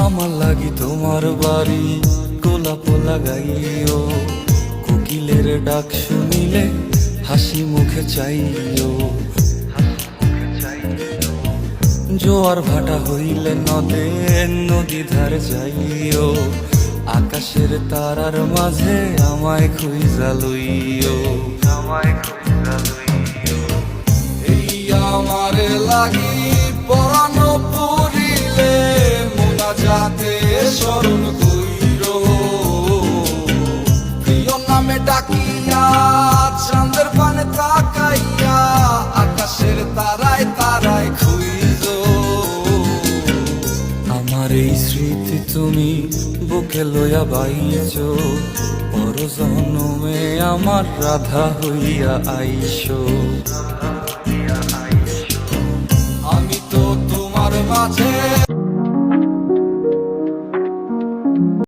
আমার লাগি তোমার বাড়ি গোলাপ লাগাইও, কোকিলের ডাক শুনিলে হাসি মুখে চাইও। জোয়ার ভাটা হইলে নদে নদী ধার যাইও, আকাশের তারার মাঝে আমায় খুঁজা লইও, আমায় খুঁজা লইও। এই আমার লাগি পরানো পুরিলে মোনাজাতে স্মরণ কইরো, প্রিয় নামে ডাকিয়া চাঁদের পানে তাকাইয়া আকাশের তারায় তারায় খুঁজো। আমার এই স্মৃতি তুমি বুকে লইয়া বাইছো, পর জন্মে আমার রাধা হইয়া আইসো। আমি তো তোমার মাঝে